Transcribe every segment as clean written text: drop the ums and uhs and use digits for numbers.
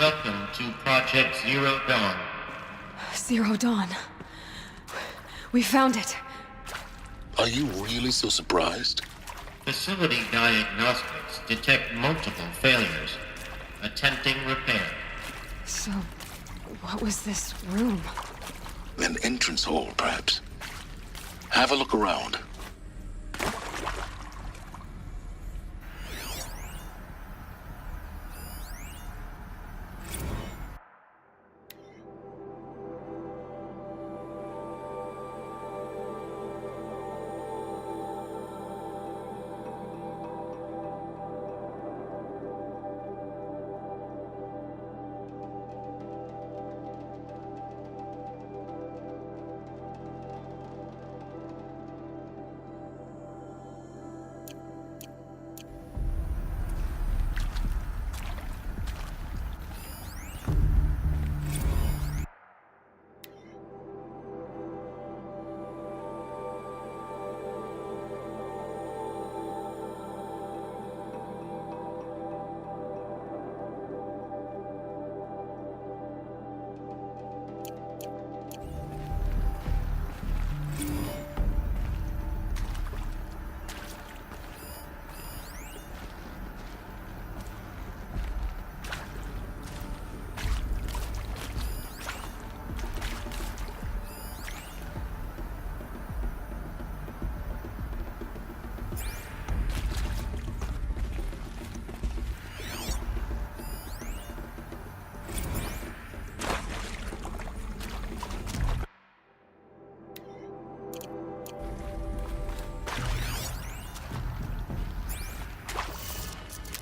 Welcome to Project Zero Dawn. Zero Dawn. We found it. Are you really so surprised? Facility diagnostics detect multiple failures. Attempting repair. So, what was this room? An entrance hall, perhaps. Have a look around.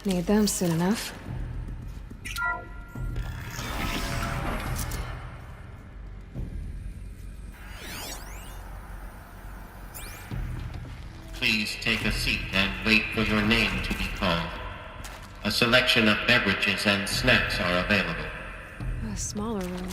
Need them soon enough. Please take a seat and wait for your name to be called. A selection of beverages and snacks are available. A smaller room.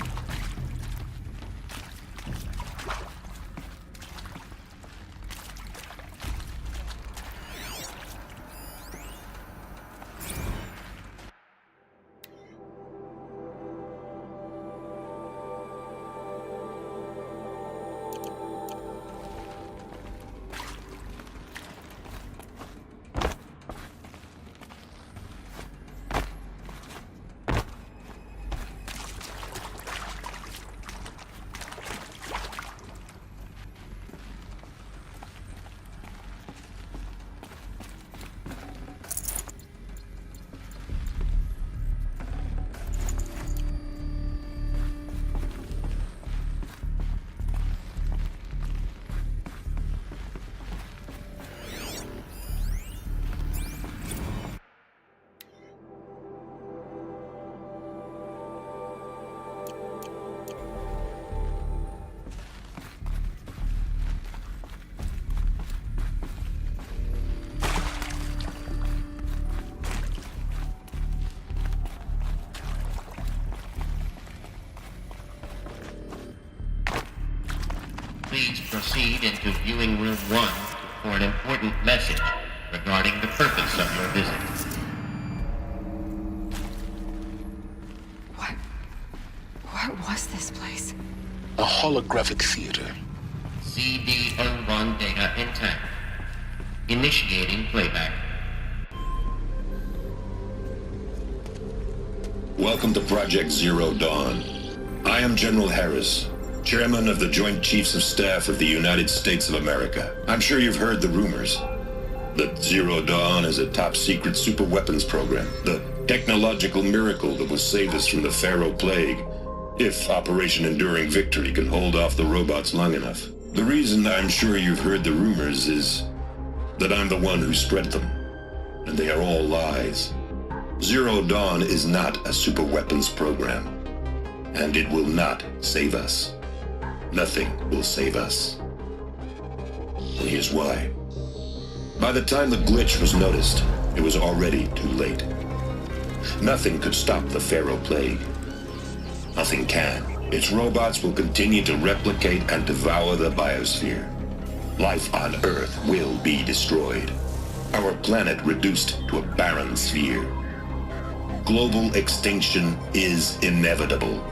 Please proceed into viewing room 1 for an important message regarding the purpose of your visit. What was this place? A holographic theater. CD-01 data intact. Initiating playback. Welcome to Project Zero Dawn. I am General Harris, Chairman of the Joint Chiefs of Staff of the United States of America. I'm sure you've heard the rumors that Zero Dawn is a top-secret super-weapons program, the technological miracle that will save us from the Pharaoh Plague, if Operation Enduring Victory can hold off the robots long enough. The reason I'm sure you've heard the rumors is that I'm the one who spread them, and they are all lies. Zero Dawn is not a super-weapons program, and it will not save us. Nothing will save us. And here's why. By the time the glitch was noticed, it was already too late. Nothing could stop the Pharaoh Plague. Nothing can. Its robots will continue to replicate and devour the biosphere. Life on Earth will be destroyed. Our planet reduced to a barren sphere. global extinction is inevitable.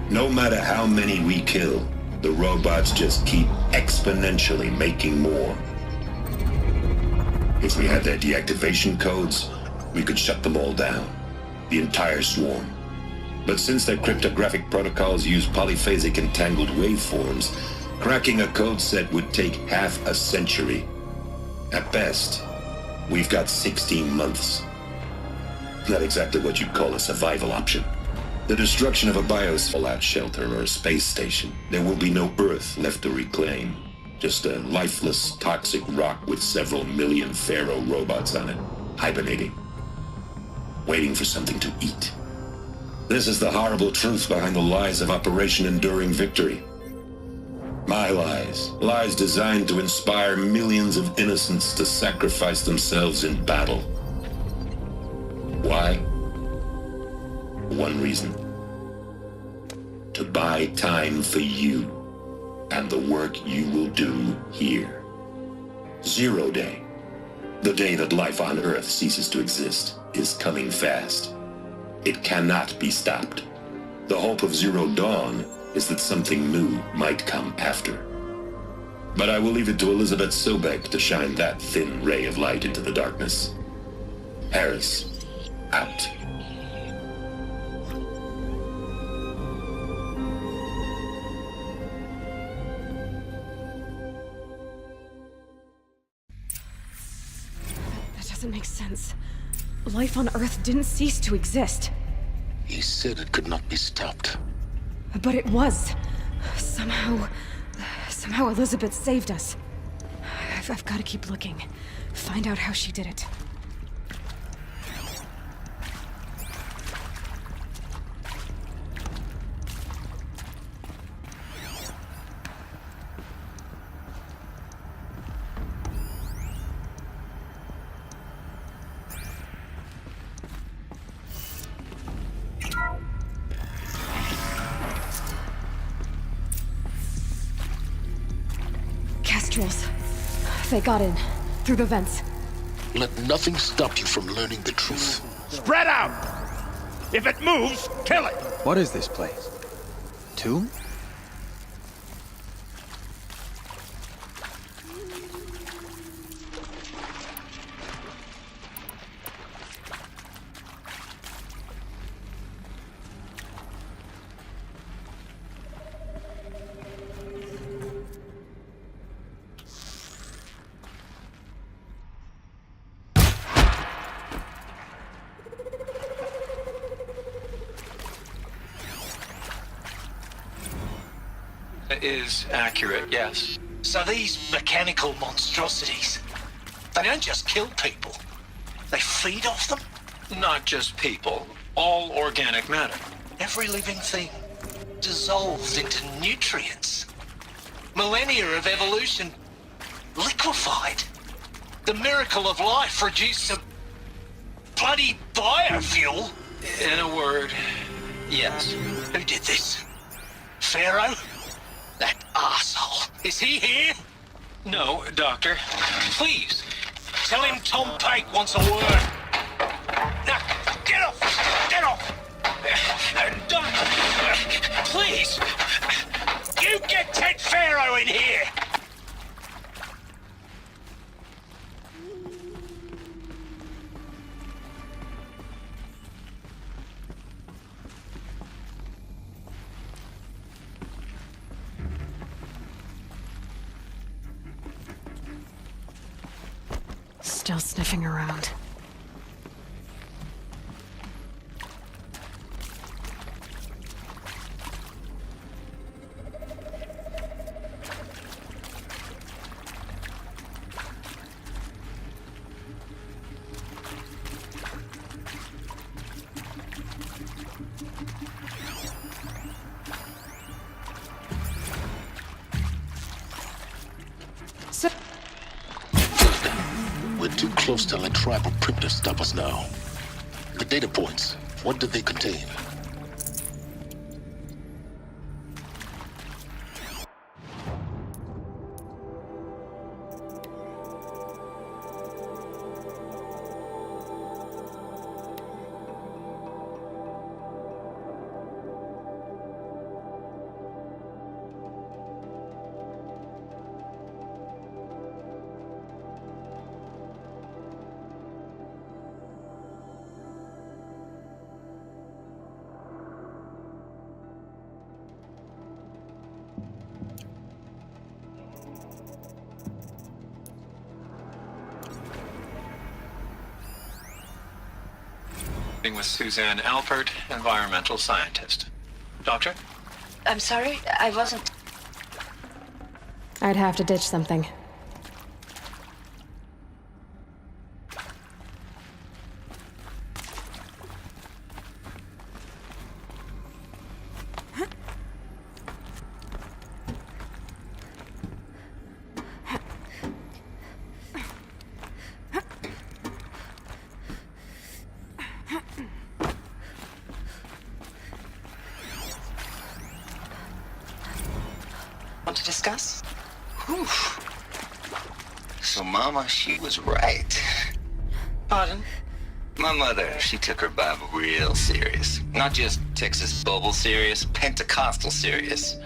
No matter how many we kill, the robots just keep exponentially making more. If we had their deactivation codes, we could shut them all down. The entire swarm. But since their cryptographic protocols use polyphasic entangled waveforms, cracking a code set would take half a century. At best, we've got 16 months. Not exactly what you'd call a survival option. The destruction of a fallout shelter or a space station, there will be no Earth left to reclaim. Just a lifeless, toxic rock with several million Pharaoh robots on it, hibernating, waiting for something to eat. This is the horrible truth behind the lies of Operation Enduring Victory. My lies. Lies designed to inspire millions of innocents to sacrifice themselves in battle. Why? One reason. To buy time for you and the work you will do here. Zero Day, the day that life on Earth ceases to exist, is coming fast. It cannot be stopped. The hope of Zero Dawn is that something new might come after. But I will leave it to Elizabeth Sobek to shine that thin ray of light into the darkness. Harris, out. That doesn't make sense. Life on Earth didn't cease to exist. He said it could not be stopped. But it was. Somehow Elizabeth saved us. I've got to keep looking. Find out how she did it. Kestrels. They got in. Through the vents. Let nothing stop you from learning the truth. Spread out! If it moves, kill it! What is this place? Tomb? Is accurate, yes. So these mechanical monstrosities, they don't just kill people, they feed off them? Not just people, all organic matter. Every living thing dissolves into nutrients. Millennia of evolution liquefied. The miracle of life reduced to bloody biofuel. In a word, yes. Who did this? Pharaoh? That arsehole. Is he here? No, Doctor. Please, tell him Tom Pate wants a word. Now, get off! Get off! Doctor, please! You get Ted Pharaoh in here! Still sniffing around. We're too close to let tribal primitives stop us now. The data points, what do they contain? Speaking with Suzanne Alpert, environmental scientist. Doctor? I'm sorry, I wasn't... I'd have to ditch something. Want to discuss? Whew. So Mama, she was right. Pardon? My mother, she took her Bible real serious. Not just Texas Bible serious, Pentecostal serious.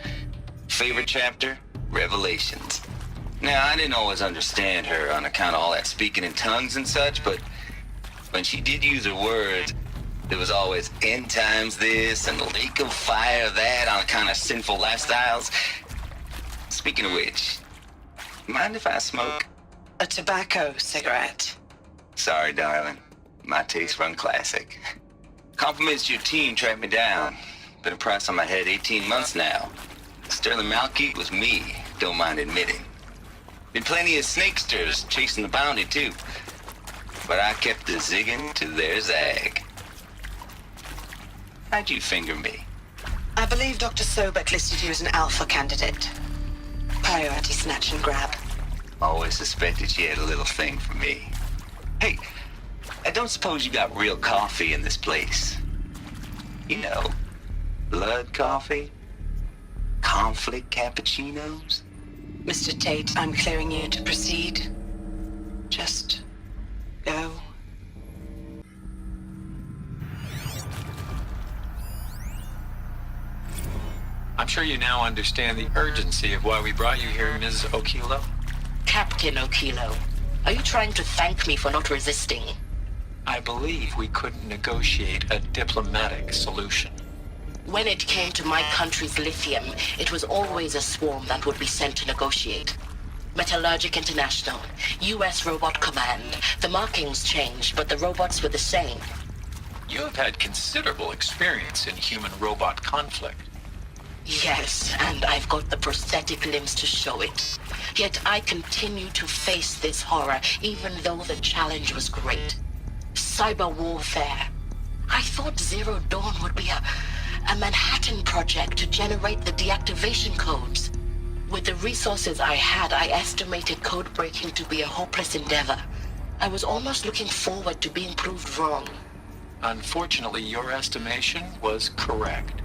Favorite chapter? Revelations. Now, I didn't always understand her on account of all that speaking in tongues and such, but when she did use her words, there was always end times this and the lake of fire that on account of sinful lifestyles. Speaking of which, mind if I smoke? A tobacco cigarette. Sorry, darling. My taste run classic. Compliments to your team tracked me down. Been a price on my head 18 months now. Sterling Malkeet was me, don't mind admitting. Been plenty of snakesters chasing the bounty, too. But I kept the zigging to their zag. How'd you finger me? I believe Dr. Sobek listed you as an alpha candidate. Priority snatch and grab. Always suspected she had a little thing for me. Hey, I don't suppose you got real coffee in this place. You know, blood coffee? Conflict cappuccinos? Mr. Tate, I'm clearing you to proceed. Just go. I'm sure you now understand the urgency of why we brought you here, Ms. Okilo. Captain Okilo, are you trying to thank me for not resisting? I believe we couldn't negotiate a diplomatic solution. When it came to my country's lithium, it was always a swarm that would be sent to negotiate. Metallurgic International, U.S. Robot Command. The markings changed, but the robots were the same. You have had considerable experience in human-robot conflict. Yes, and I've got the prosthetic limbs to show it. Yet I continue to face this horror, even though the challenge was great. Cyber warfare. I thought Zero Dawn would be a Manhattan project to generate the deactivation codes. With the resources I had, I estimated code breaking to be a hopeless endeavor. I was almost looking forward to being proved wrong. Unfortunately, your estimation was correct.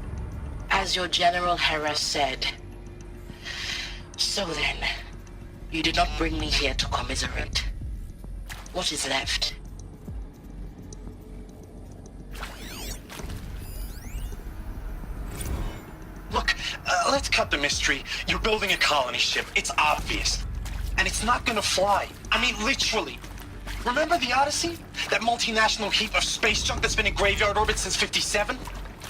As your General Harris said. So then, you did not bring me here to commiserate. What is left? Look, let's cut the mystery. You're building a colony ship. It's obvious. And it's not gonna fly. I mean, literally. Remember the Odyssey? That multinational heap of space junk that's been in graveyard orbit since 57?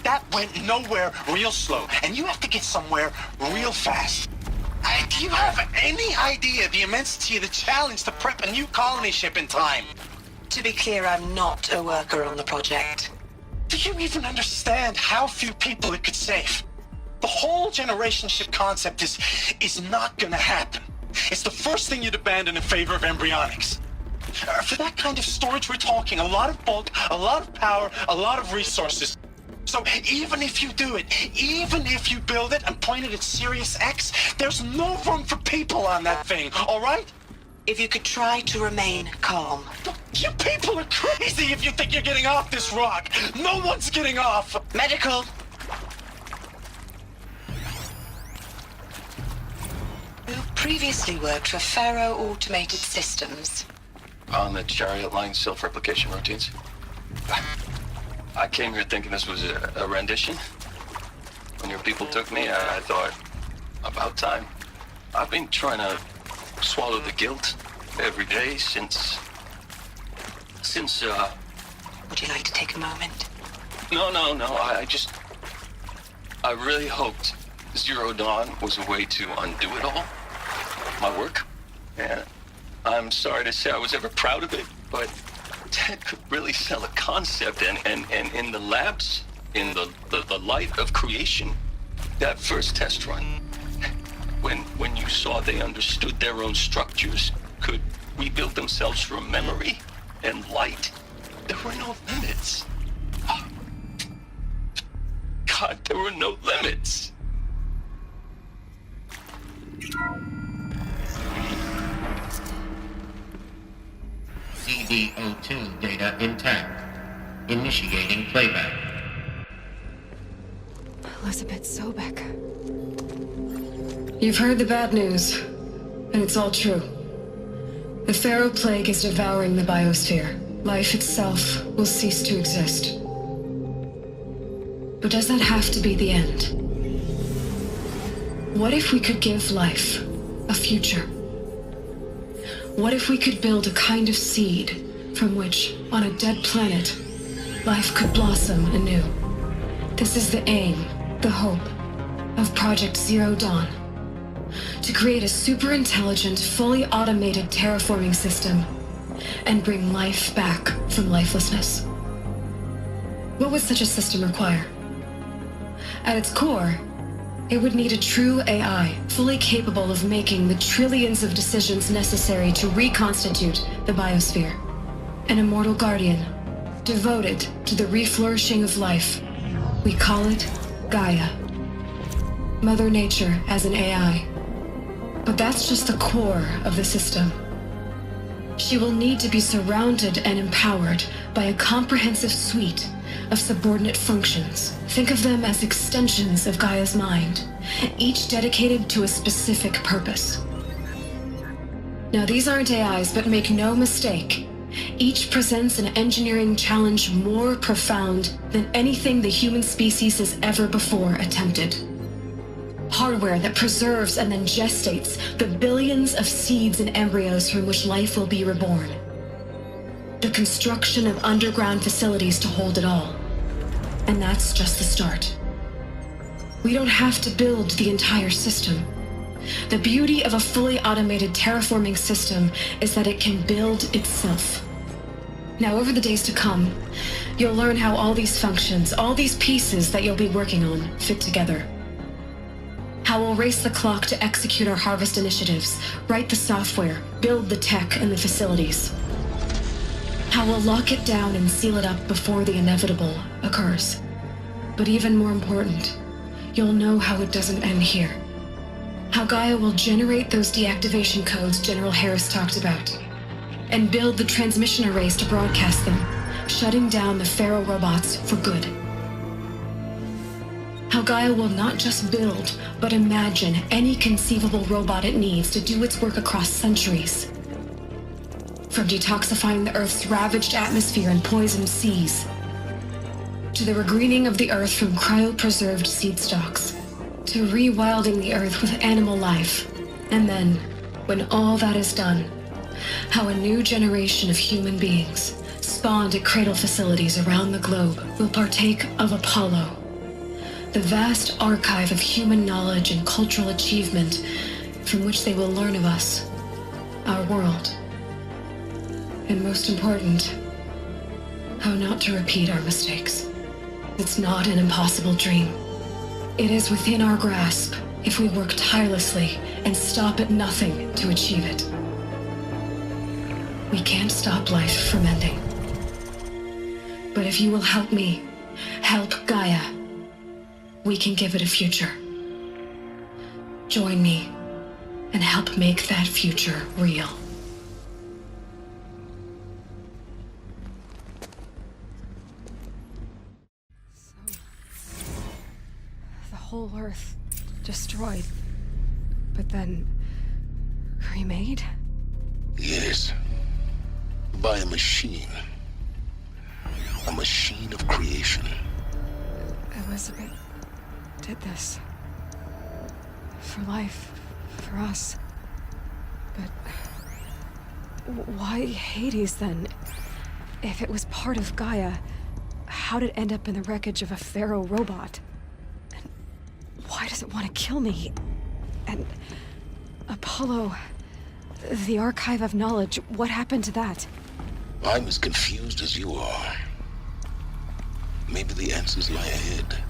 That went nowhere real slow. And you have to get somewhere real fast. Do you have any idea the immensity of the challenge to prep a new colony ship in time? To be clear, I'm not a worker on the project. Do you even understand how few people it could save? The whole generation ship concept is not gonna happen. It's the first thing you'd abandon in favor of embryonics. For that kind of storage, we're talking a lot of bulk, a lot of power, a lot of resources. So even if you do it, even if you build it and point it at Sirius X, there's no room for people on that thing, all right? If you could try to remain calm. You people are crazy if you think you're getting off this rock. No one's getting off. Medical. You previously worked for Faro Automated Systems. On the Chariot Line self-replication routines? I came here thinking this was a rendition. When your people took me, I thought, about time. I've been trying to swallow the guilt every day since... Would you like to take a moment? No, I really hoped Zero Dawn was a way to undo it all. My work. And I'm sorry to say I was ever proud of it, but head could really sell a concept, and in the labs, in the light of creation, that first test run, when you saw they understood their own structures, could rebuild themselves from memory and light, there were no limits. God, there were no limits. CD02 data intact. Initiating playback. Elizabeth Sobek. You've heard the bad news, and it's all true. The Pharaoh Plague is devouring the biosphere. Life itself will cease to exist. But does that have to be the end? What if we could give life a future? What if we could build a kind of seed from which, on a dead planet, life could blossom anew? This is the aim, the hope, of Project Zero Dawn. To create a super-intelligent, fully automated terraforming system and bring life back from lifelessness. What would such a system require? At its core, it would need a true AI, fully capable of making the trillions of decisions necessary to reconstitute the biosphere. An immortal guardian, devoted to the reflourishing of life. We call it Gaia. Mother Nature as an AI. But that's just the core of the system. She will need to be surrounded and empowered by a comprehensive suite of subordinate functions. Think of them as extensions of Gaia's mind, each dedicated to a specific purpose. Now, these aren't AIs, but make no mistake, each presents an engineering challenge more profound than anything the human species has ever before attempted. Hardware that preserves and then gestates the billions of seeds and embryos from which life will be reborn. The construction of underground facilities to hold it all. And that's just the start. We don't have to build the entire system. The beauty of a fully automated terraforming system is that it can build itself. Now, over the days to come, you'll learn how all these functions, all these pieces that you'll be working on, fit together. How we'll race the clock to execute our harvest initiatives, write the software, build the tech and the facilities. How we'll lock it down and seal it up before the inevitable occurs. But even more important, you'll know how it doesn't end here. How Gaia will generate those deactivation codes General Harris talked about, and build the transmission arrays to broadcast them, shutting down the Pharaoh robots for good. How Gaia will not just build, but imagine any conceivable robot it needs to do its work across centuries. From detoxifying the Earth's ravaged atmosphere and poisoned seas, to the regreening of the Earth from cryopreserved seed stalks, to rewilding the Earth with animal life. And then, when all that is done, how a new generation of human beings, spawned at cradle facilities around the globe, will partake of Apollo, the vast archive of human knowledge and cultural achievement from which they will learn of us, our world. And most important, how not to repeat our mistakes. It's not an impossible dream. It is within our grasp if we work tirelessly and stop at nothing to achieve it. We can't stop life from ending. But if you will help me, help Gaia, we can give it a future. Join me and help make that future real. So, the whole Earth destroyed, but then remade? Yes. By a machine. A machine of creation. Elizabeth did this. For life. For us. But why Hades then? If it was part of Gaia, how'd it end up in the wreckage of a Pharaoh robot? And why does it want to kill me? And Apollo, the archive of knowledge, what happened to that? I'm as confused as you are. Maybe the answers lie ahead.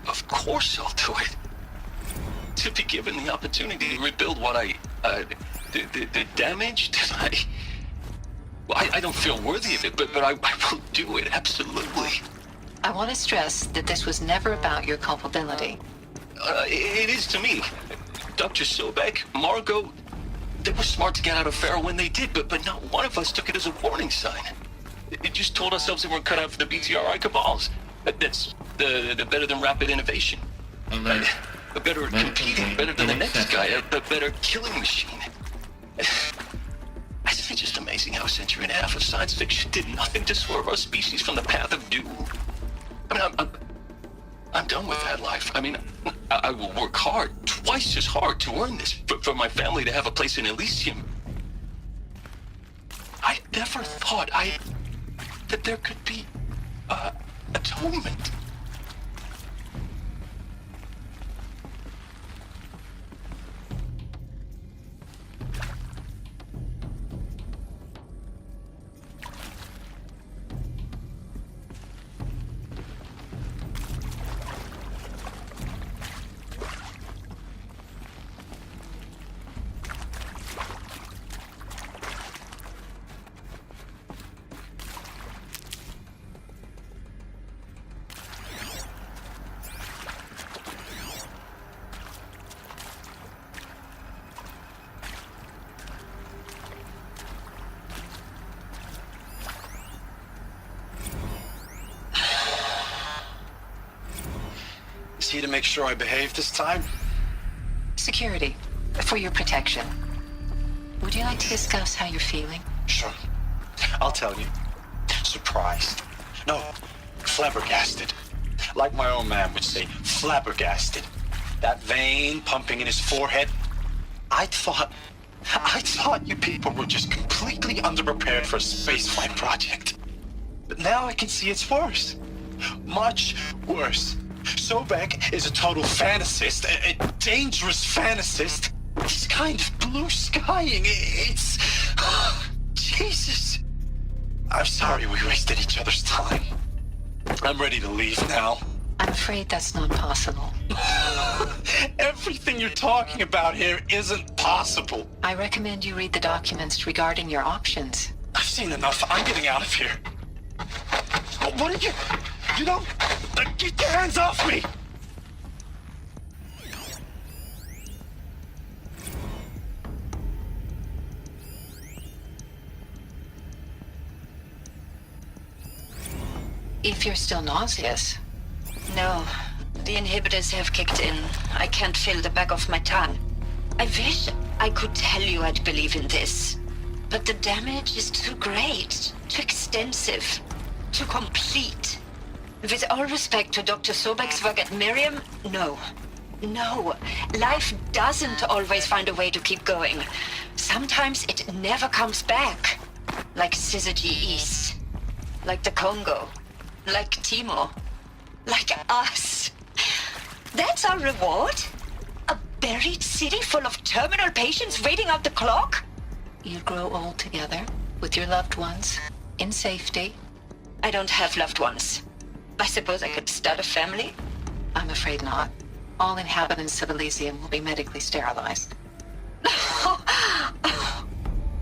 Of course I'll do it. To be given the opportunity to rebuild what the damage that I don't feel worthy of it, but I will do it, absolutely. I want to stress that this was never about your culpability. It is to me. Dr. Sobek, Margot, they were smart to get out of Pharaoh when they did, but not one of us took it as a warning sign. It just told ourselves they weren't cut out for the BTRI cabals. That's the better than rapid innovation. Alert. A better competing, better than the next guy, a better killing machine. It's just amazing how a century and a half of science fiction did nothing to swerve our species from the path of doom. I mean, I'm done with that life. I mean, I will work hard, twice as hard to earn this, for my family to have a place in Elysium. I never thought that there could be, atonement. Is he to make sure I behave this time? Security, for your protection. Would you like to discuss how you're feeling? Sure. I'll tell you. Surprised. No, flabbergasted. Like my own man would say, flabbergasted. That vein pumping in his forehead. I thought you people were just completely underprepared for a spaceflight project. But now I can see it's worse. Much worse. Sobek is a total fantasist, a dangerous fantasist. He's kind of blue skying. It's... Jesus. I'm sorry we wasted each other's time. I'm ready to leave now. I'm afraid that's not possible. Everything you're talking about here isn't possible. I recommend you read the documents regarding your options. I've seen enough. I'm getting out of here. What did you... You don't... Get your hands off me! If you're still nauseous. No, the inhibitors have kicked in. I can't feel the back of my tongue. I wish I could tell you I'd believe in this. But the damage is too great, too extensive, too complete. With all respect to Dr. Sobek's work at Miriam, no. No, life doesn't always find a way to keep going. Sometimes it never comes back. Like Syzygy East. Like the Congo. Like Timor. Like us. That's our reward? A buried city full of terminal patients waiting out the clock? You grow old together, with your loved ones, in safety. I don't have loved ones. I suppose I could start a family? I'm afraid not. All inhabitants of Elysium will be medically sterilized.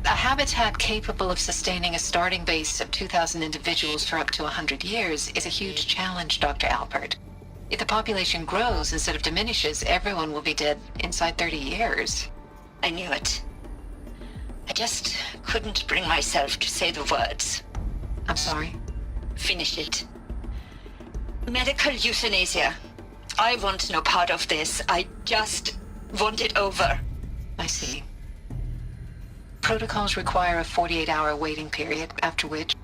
A habitat capable of sustaining a starting base of 2,000 individuals for up to 100 years is a huge challenge, Dr. Alpert. If the population grows instead of diminishes, everyone will be dead inside 30 years. I knew it. I just couldn't bring myself to say the words. I'm sorry. Finish it. Medical euthanasia. I want no part of this. I just want it over. I see. Protocols require a 48-hour waiting period, after which...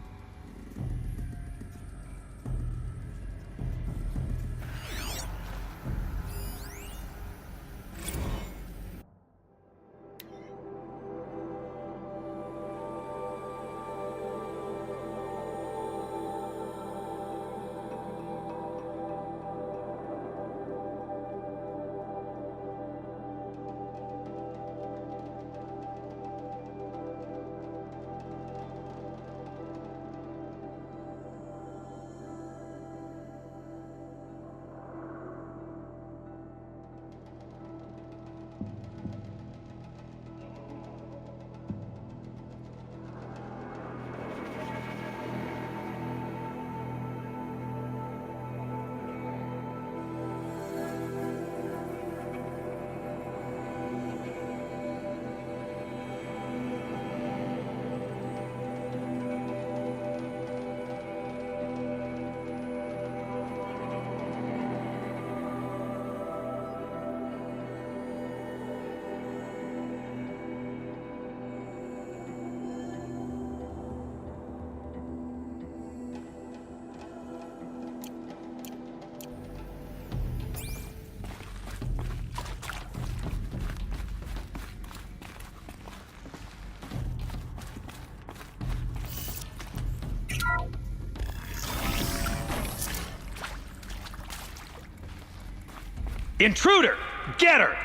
Intruder! Get her!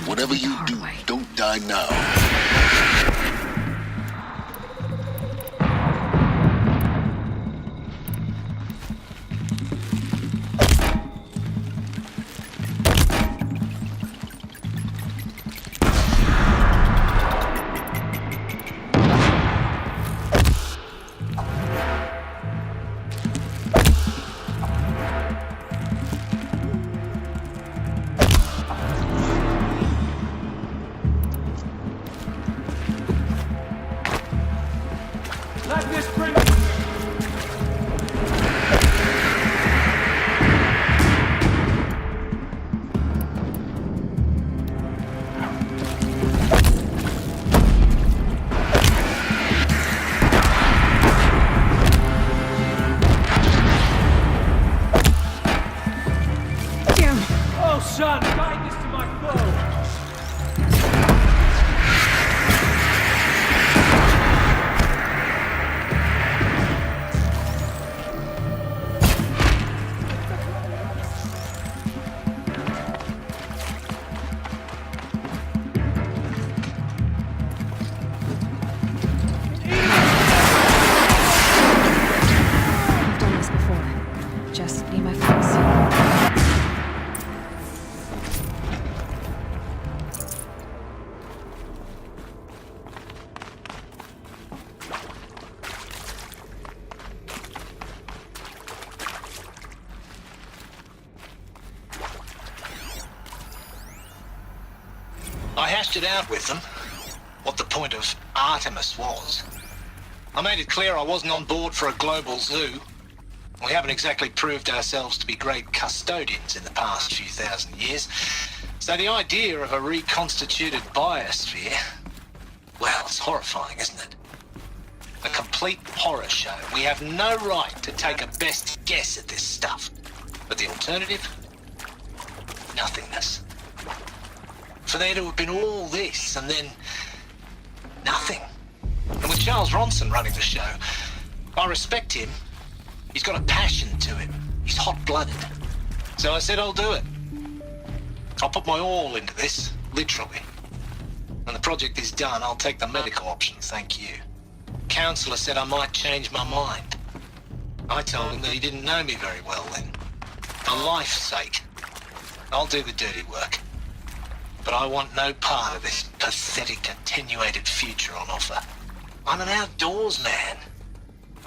Whatever you do, don't die now. I hashed it out with them, what the point of Artemis was. I made it clear I wasn't on board for a global zoo. We haven't exactly proved ourselves to be great custodians in the past few thousand years. So the idea of a reconstituted biosphere, well, it's horrifying, isn't it? A complete horror show. We have no right to take a best guess at this stuff. But the alternative? Nothingness. For there to have been all this and then nothing. And with Charles Ronson running the show, I respect him. He's got a passion to him. He's hot-blooded. So I said I'll do it. I'll put my all into this, literally. When the project is done, I'll take the medical option, thank you. Counselor said I might change my mind. I told him that he didn't know me very well then. For life's sake, I'll do the dirty work. But I want no part of this pathetic attenuated future on offer. I'm an outdoors man.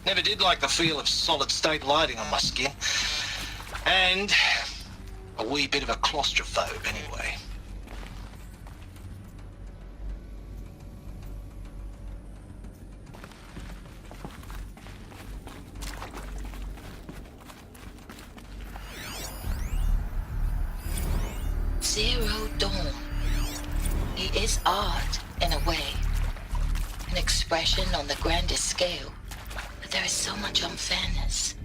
Never did like the feel of solid state lighting on my skin. And a wee bit of a claustrophobe anyway. Zero Dawn. It is art, in a way. An expression on the grandest scale. But there is so much unfairness.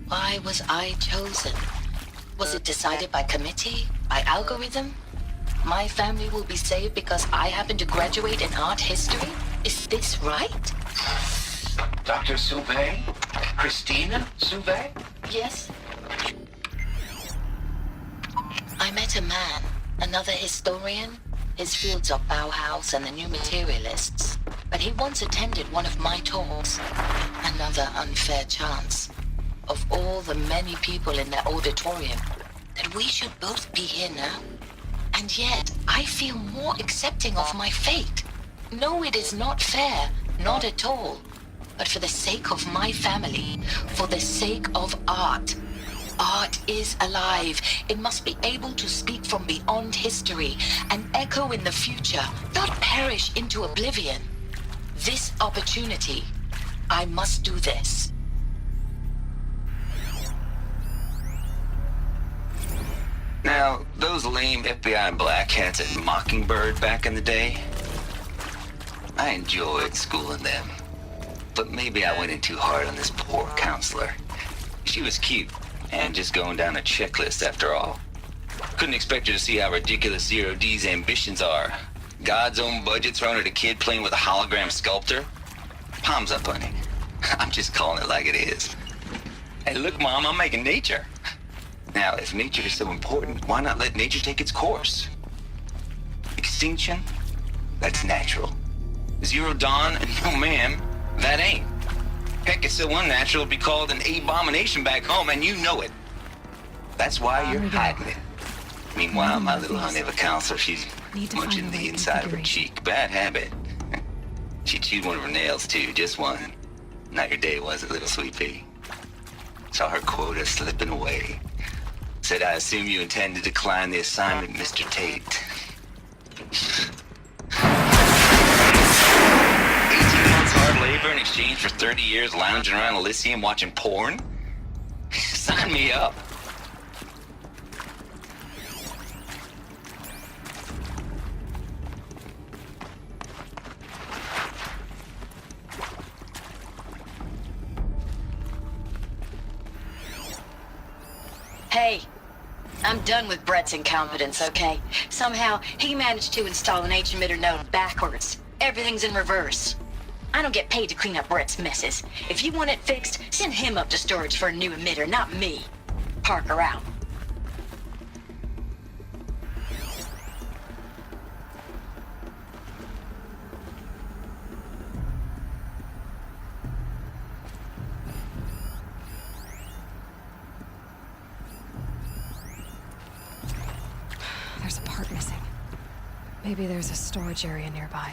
Why was I chosen? Was it decided by committee? By algorithm? My family will be saved because I happen to graduate in art history? Is this right? Dr. Sauvé? Christina Sauvé? Yes. I met a man, another historian. His fields are Bauhaus and the New Materialists. But he once attended one of my talks. Another unfair chance. Of all the many people in that auditorium, that we should both be here now. And yet, I feel more accepting of my fate. No, it is not fair, not at all. But for the sake of my family, for the sake of art. Art is alive. It must be able to speak from beyond history and echo in the future, not perish into oblivion. This opportunity, I must do this. Now, those lame FBI black hats at Mockingbird back in the day, I enjoyed schooling them. But maybe I went in too hard on this poor counselor. She was cute, and just going down a checklist after all. Couldn't expect her to see how ridiculous Zero D's ambitions are. God's own budget thrown at a kid playing with a hologram sculptor? Palms up, honey. I'm just calling it like it is. Hey, look, Mom, I'm making nature. Now, if nature is so important, why not let nature take its course? Extinction? That's natural. Zero Dawn? No, ma'am, that ain't. Heck, it's so unnatural it'd be called an abomination back home, and you know it. That's why you're hiding it. Meanwhile, my little honey of a counselor, she's munching the inside of her cheek. Bad habit. She chewed one of her nails, too, just one. Not your day, was it, little sweet pea? Saw her quota slipping away. Said, I assume you intend to decline the assignment, Mr. Tate. 18 months hard labor in exchange for 30 years lounging around Elysium watching porn? Sign me up. Hey, I'm done with Brett's incompetence, okay? Somehow, he managed to install an H-emitter node backwards. Everything's in reverse. I don't get paid to clean up Brett's messes. If you want it fixed, send him up to storage for a new emitter, not me. Parker out. There's a part missing. Maybe there's a storage area nearby.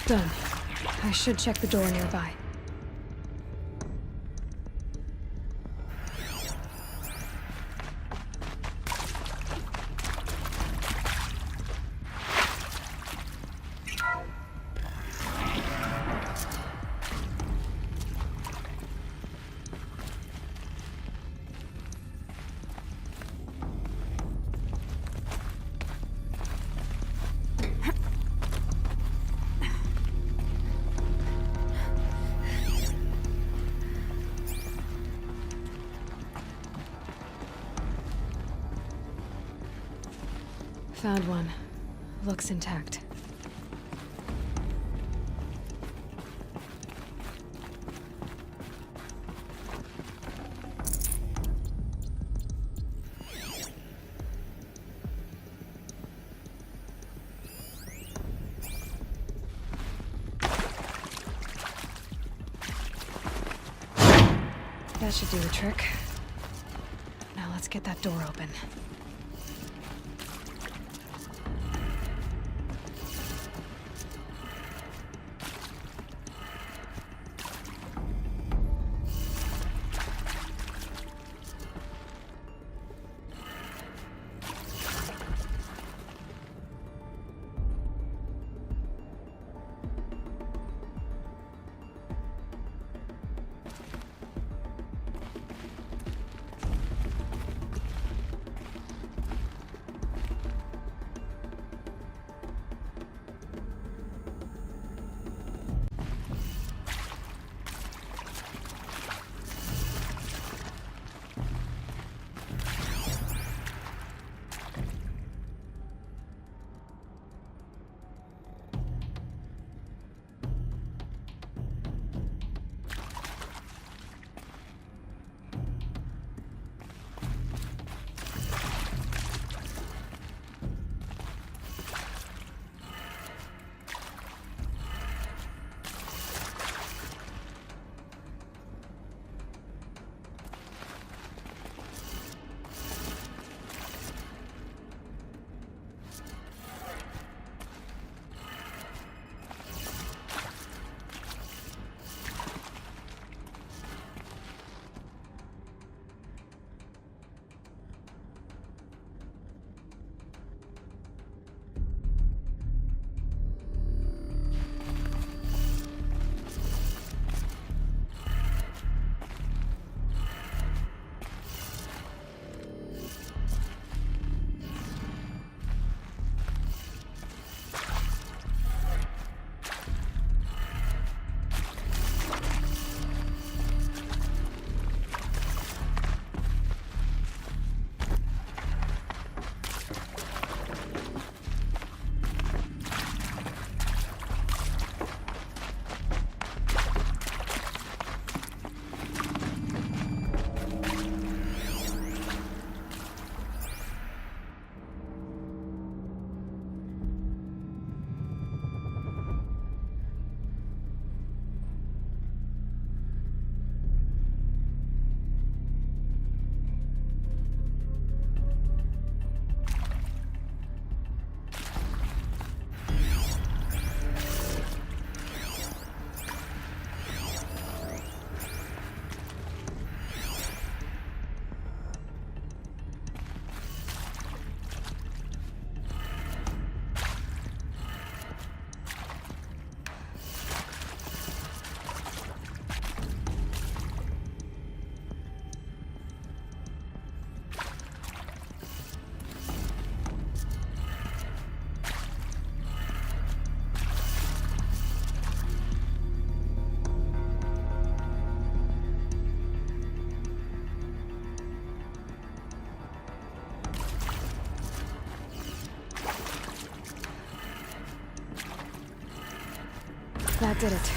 Done. I should check the door nearby. Found one. Looks intact. That should do the trick. Now let's get that door open. That did it.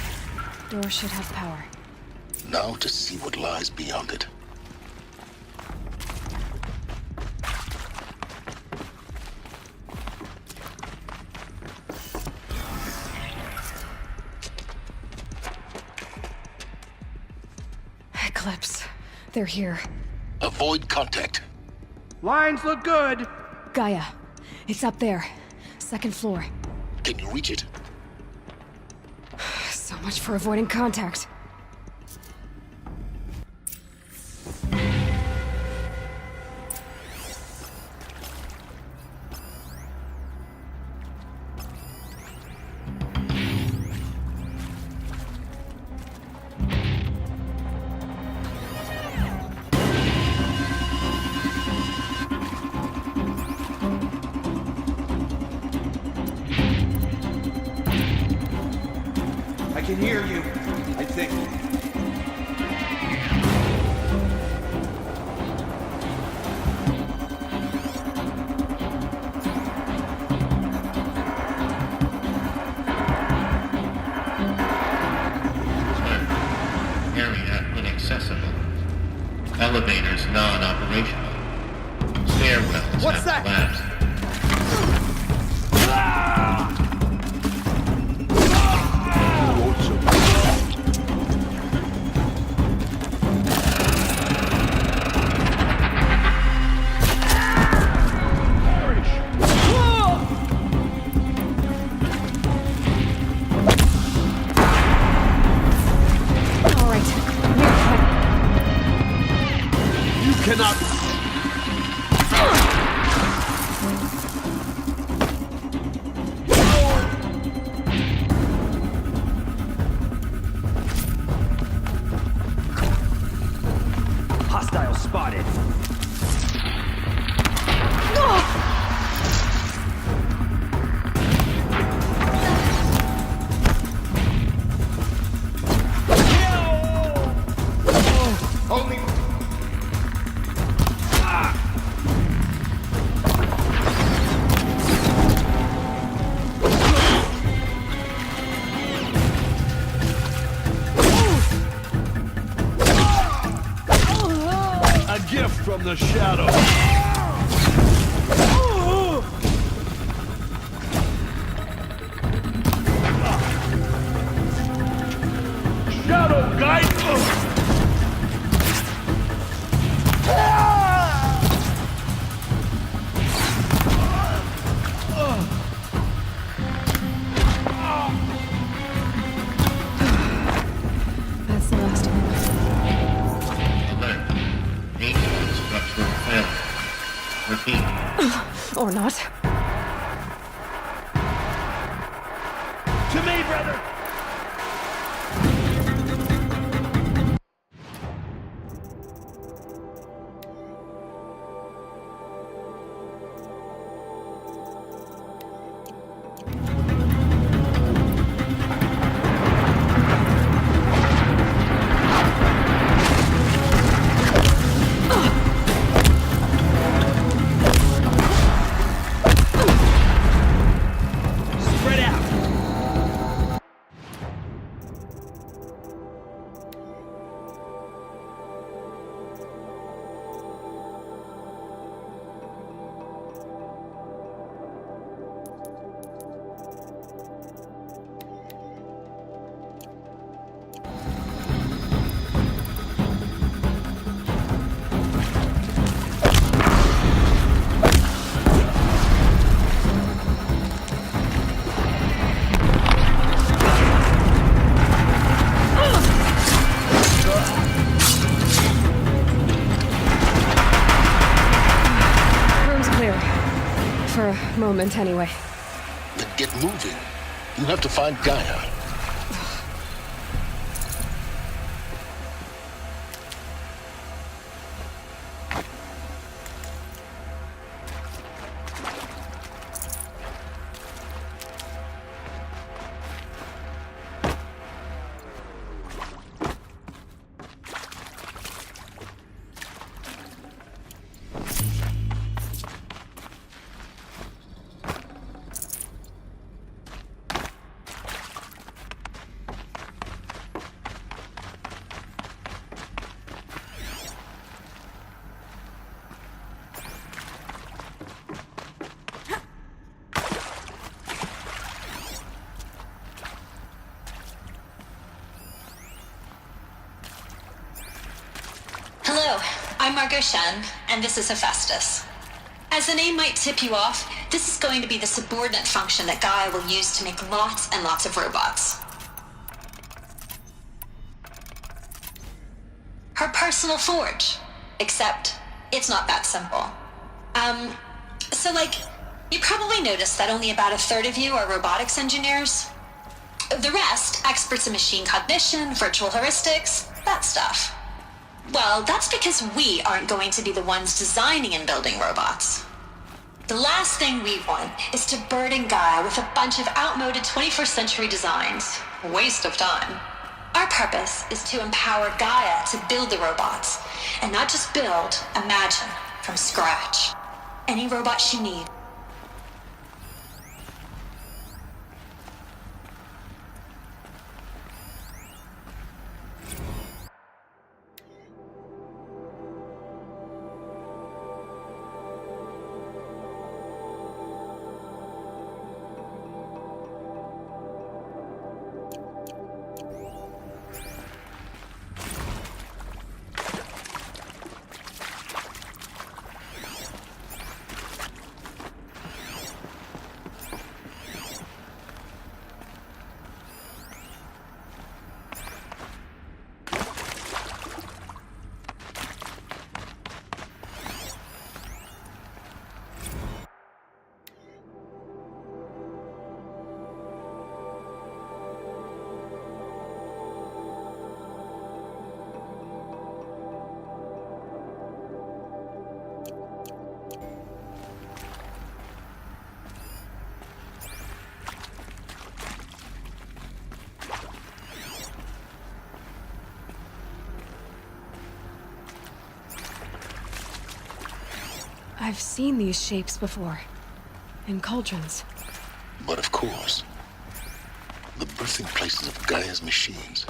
Door should have power. Now to see what lies beyond it. Eclipse. They're here. Avoid contact. Lines look good. Gaia. It's up there. Second floor. Can you reach it? much for avoiding contact. I can hear you, I think. Area inaccessible. Elevators non-operational. Stairwells What's have that? collapsed. Cannot. Hostile spotted. Only... A gift from the shadow. Shadow guide. That's the last of them. Alert. Ancient structural failure. Repeat. Or not. To me, brother. Spread out. Room's clear. For a moment, anyway. Then get moving. You have to find Gaia. Hello, I'm Margot Shen, and this is Hephaestus. As the name might tip you off, this is going to be the subordinate function that Gaia will use to make lots and lots of robots. her personal forge. Except, it's not that simple. So you probably noticed that only about a third of you are robotics engineers. The rest, experts in machine cognition, virtual heuristics, that stuff. Well, that's because we aren't going to be the ones designing and building robots. The last thing we want is to burden Gaia with a bunch of outmoded 21st century designs. Waste of time. Our purpose is to empower Gaia to build the robots, and not just build, imagine, from scratch. Any robots you need. I've seen these shapes before. In cauldrons. But of course, the birthing places of Gaia's machines.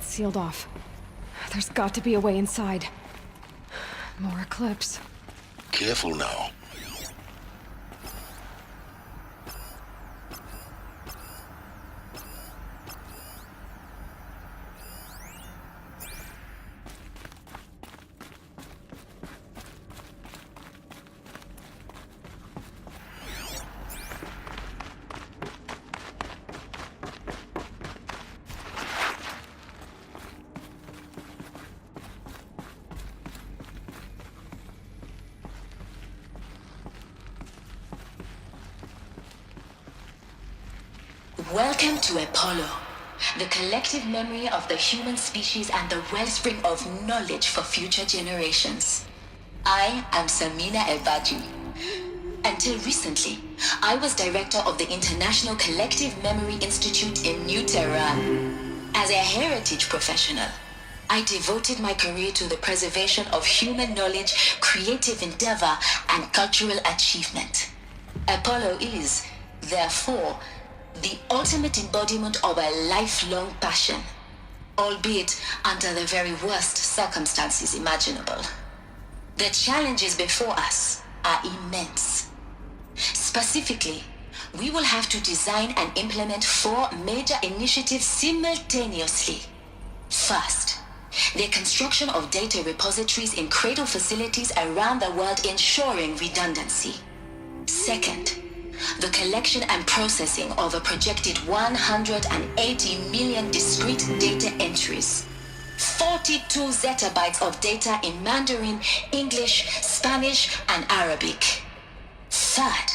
Sealed off. There's got to be a way inside. More Eclipse. Careful now. Welcome to Apollo, the collective memory of the human species and the wellspring of knowledge for future generations. I am Samina Elbadji. Until recently, I was director of the International Collective Memory Institute in New Tehran. As a heritage professional, I devoted my career to the preservation of human knowledge, creative endeavor, and cultural achievement. Apollo is, therefore, the ultimate embodiment of a lifelong passion, albeit under the very worst circumstances imaginable. The challenges before us are immense. Specifically, we will have to design and implement 4 major initiatives simultaneously. First, the construction of data repositories in cradle facilities around the world ensuring redundancy. Second, the collection and processing of a projected 180 million discrete data entries. 42 zettabytes of data in Mandarin, English, Spanish, and Arabic. Third,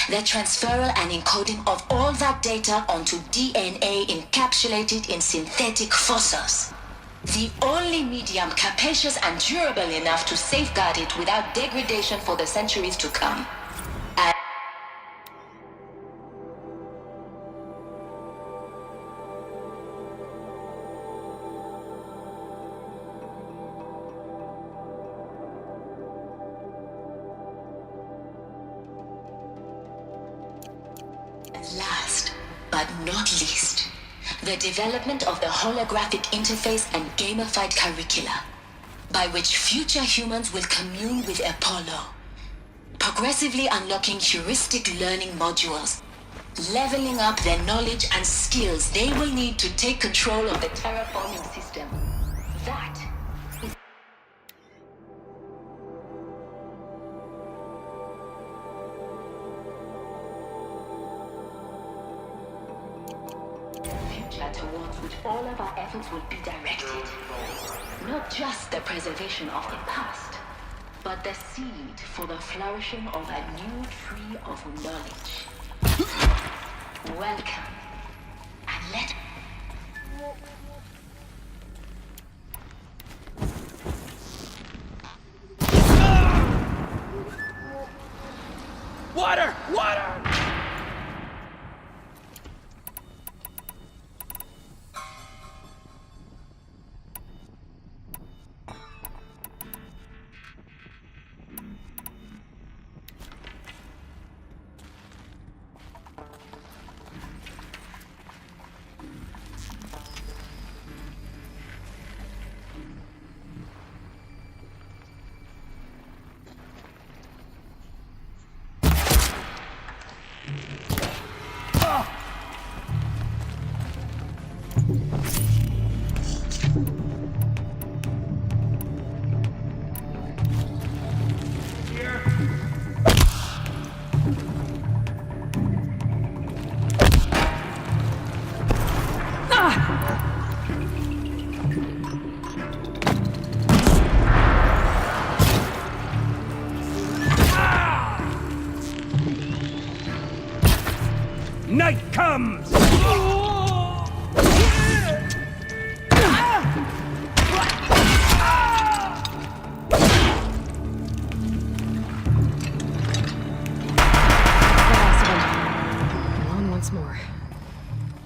the transferal and encoding of all that data onto DNA encapsulated in synthetic fossils. The only medium capacious and durable enough to safeguard it without degradation for the centuries to come. And last, but not least, the development of the holographic interface and gamified curricula, by which future humans will commune with Apollo, progressively unlocking heuristic learning modules, leveling up their knowledge and skills they will need to take control of the terraforming system. That is the future towards which all of our efforts will be directed. Not just the preservation of the past, but the seed for the flourishing of a new tree of knowledge. Welcome, and let... Water! Water! Night comes! On once more.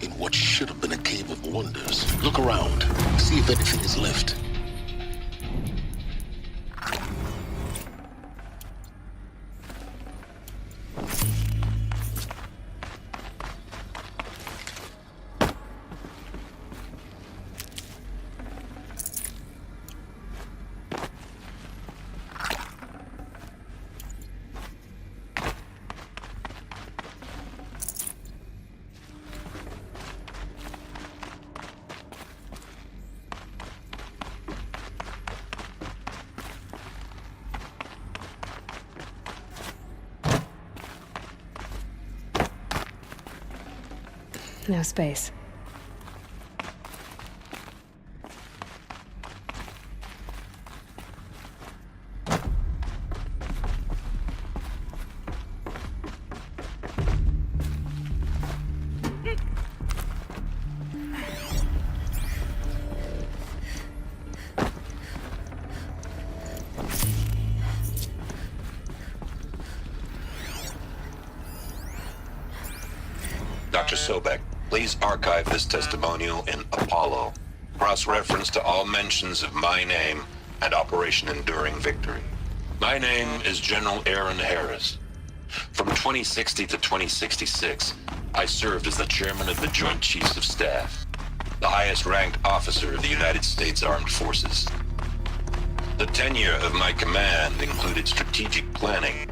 In what should have been a cave of wonders. Look around. See if anything is left. No space. Dr. Sobek, please archive this testimonial in Apollo. Cross-reference to all mentions of my name and Operation Enduring Victory. My name is General Aaron Harris. From 2060 to 2066, I served as the chairman of the Joint Chiefs of Staff, the highest-ranked officer of the United States Armed Forces. The tenure of my command included strategic planning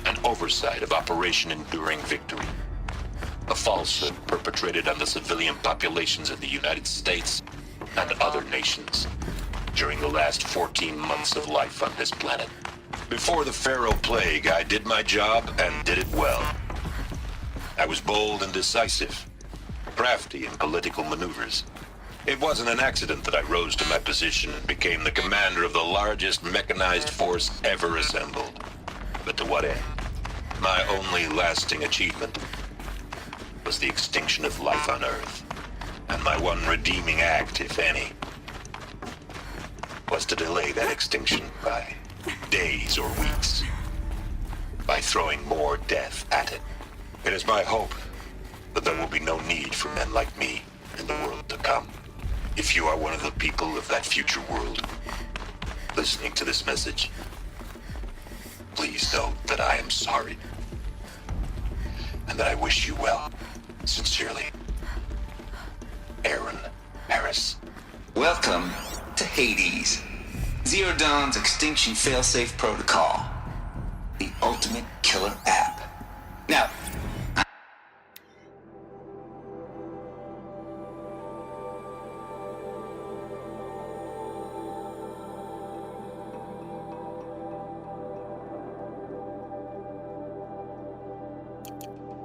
and oversight of Operation Enduring Victory, a falsehood perpetrated on the civilian populations of the United States and other nations during the last 14 months of life on this planet. Before the Pharaoh Plague, I did my job and did it well. I was bold and decisive, crafty in political maneuvers. It wasn't an accident that I rose to my position and became the commander of the largest mechanized force ever assembled. But to what end? My only lasting achievement was the extinction of life on Earth. And my one redeeming act, if any, was to delay that extinction by days or weeks, by throwing more death at it. It is my hope that there will be no need for men like me in the world to come. If you are one of the people of that future world listening to this message, please know that I am sorry. and that I wish you well. Sincerely, Aaron Harris. Welcome to Hades. Zero Dawn's Extinction Failsafe Protocol. The ultimate killer app. Now,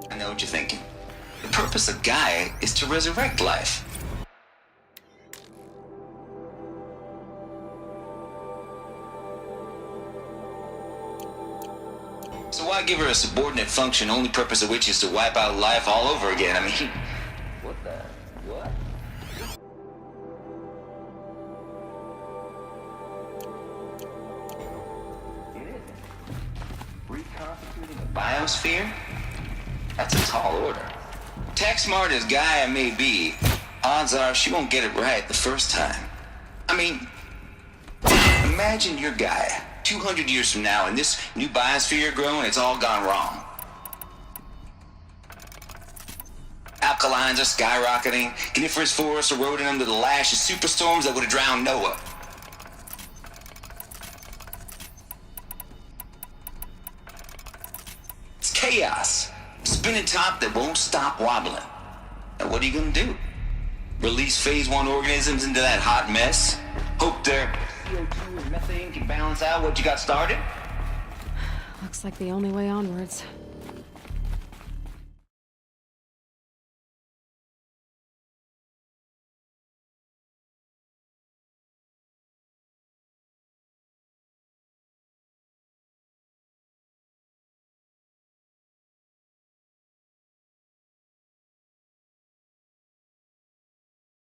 I know what you're thinking. The purpose of Gaia is to resurrect life. So why give her a subordinate function, only purpose of which is to wipe out life all over again? I mean, what the? What? Reconstituting a biosphere? That's a tall order. Tech smart as Gaia may be, odds are she won't get it right the first time. I mean, imagine you're Gaia. 200 years from now, and this new biosphere growing, it's all gone wrong. Alkalines are skyrocketing, coniferous forests eroding under the lash of superstorms that would have drowned Noah. It's chaos. Spinning top that won't stop wobbling. Now what are you gonna do? Release phase 1 organisms into that hot mess? Hope their CO2 and methane can balance out what you got started? Looks like the only way onwards.